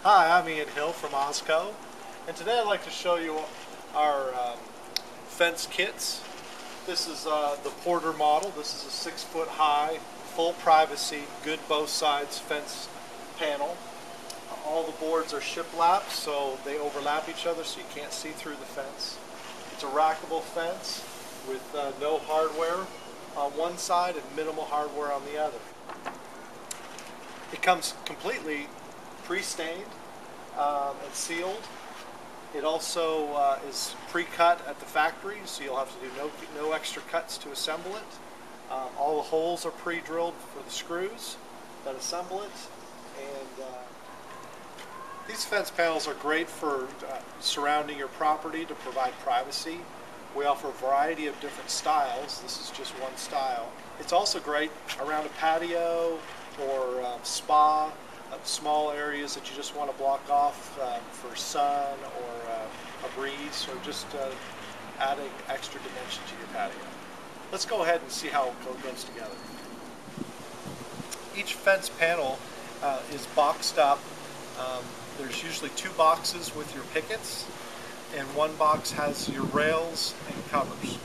Hi, I'm Ian Hill from OZCO, and today I'd like to show you our fence kits. This is the Porter model. This is a 6-foot high, full privacy, good both sides fence panel. All the boards are shiplapped, so they overlap each other so you can't see through the fence. It's a rackable fence with no hardware on one side and minimal hardware on the other. It comes completely pre-stained and sealed. It also is pre-cut at the factory, so you'll have to do no extra cuts to assemble it. All the holes are pre-drilled for the screws that assemble it. And these fence panels are great for surrounding your property to provide privacy. We offer a variety of different styles. This is just one style. It's also great around a patio or spa, small areas that you just want to block off for sun or a breeze, or just adding extra dimension to your patio. Let's go ahead and see how it goes together. Each fence panel is boxed up. There's usually 2 boxes with your pickets, and 1 box has your rails and covers.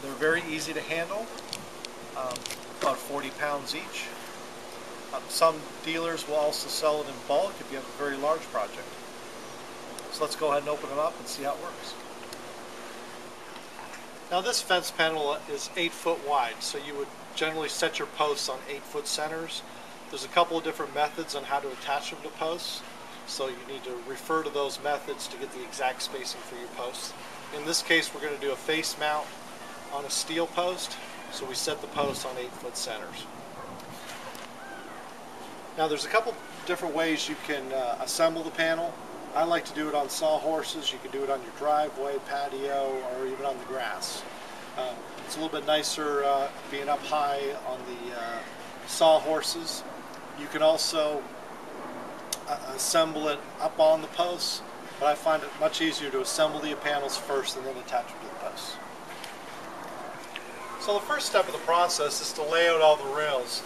They're very easy to handle, about 40 pounds each. Some dealers will also sell it in bulk if you have a very large project. So let's go ahead and open it up and see how it works. Now this fence panel is 8 foot wide, so you would generally set your posts on 8-foot centers. There's a couple of different methods on how to attach them to posts, so you need to refer to those methods to get the exact spacing for your posts. In this case, we're going to do a face mount on a steel post, so we set the posts on 8-foot centers. Now there's a couple different ways you can assemble the panel. I like to do it on sawhorses. You can do it on your driveway, patio, or even on the grass. It's a little bit nicer being up high on the sawhorses. You can also assemble it up on the posts, but I find it much easier to assemble the panels first and then attach them to the posts. So the first step of the process is to lay out all the rails.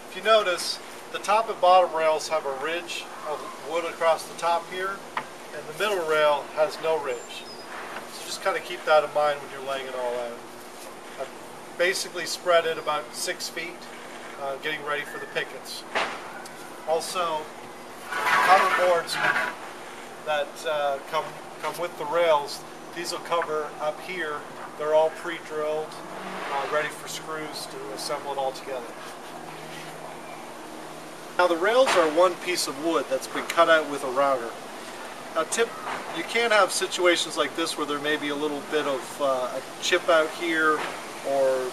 If you notice, the top and bottom rails have a ridge of wood across the top here, and the middle rail has no ridge. So just kind of keep that in mind when you're laying it all out. I've basically spread it about 6 feet, getting ready for the pickets. Also, cover boards that come with the rails, these will cover up here. They're all pre-drilled, ready for screws to assemble it all together. Now the rails are one piece of wood that's been cut out with a router. Now you can have situations like this where there may be a little bit of a chip out here or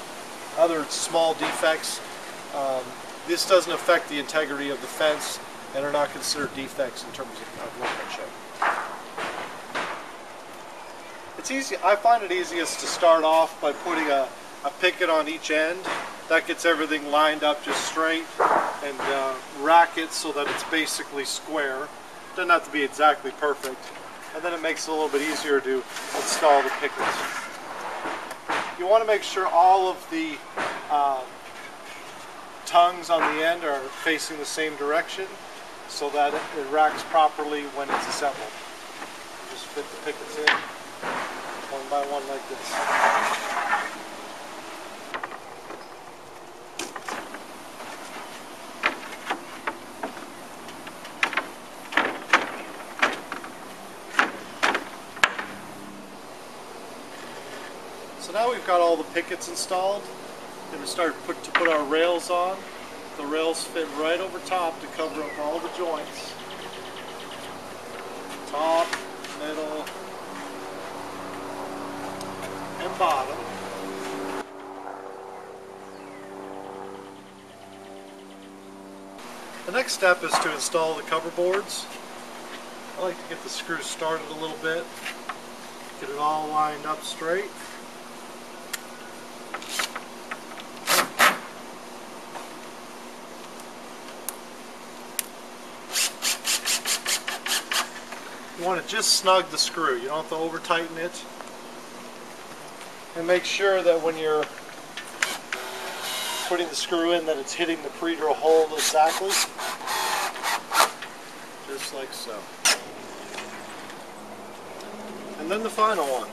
other small defects. This doesn't affect the integrity of the fence and are not considered defects in terms of workmanship. It's easy. I find it easiest to start off by putting a picket on each end. That gets everything lined up just straight, and rack it so that it's basically square. It doesn't have to be exactly perfect, and then it makes it a little bit easier to install the pickets. You want to make sure all of the tongues on the end are facing the same direction so that it racks properly when it's assembled. Just fit the pickets in one by one like this. So now we've got all the pickets installed. Then we start to put our rails on. The rails fit right over top to cover up all the joints. Top, middle, and bottom. The next step is to install the cover boards. I like to get the screws started a little bit, get it all lined up straight. You want to just snug the screw. You don't have to over tighten it. And make sure that when you're putting the screw in that it's hitting the pre-drill hole exactly. just like so. And then the final one.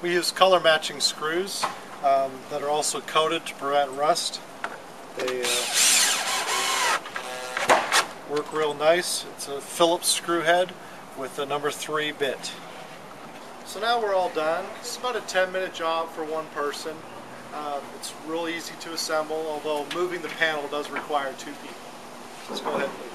We use color matching screws that are also coated to prevent rust. They work real nice. It's a Phillips screw head with a number 3 bit. So now we're all done. It's about a 10-minute job for one person. It's real easy to assemble, although moving the panel does require 2 people. Let's go ahead and move it.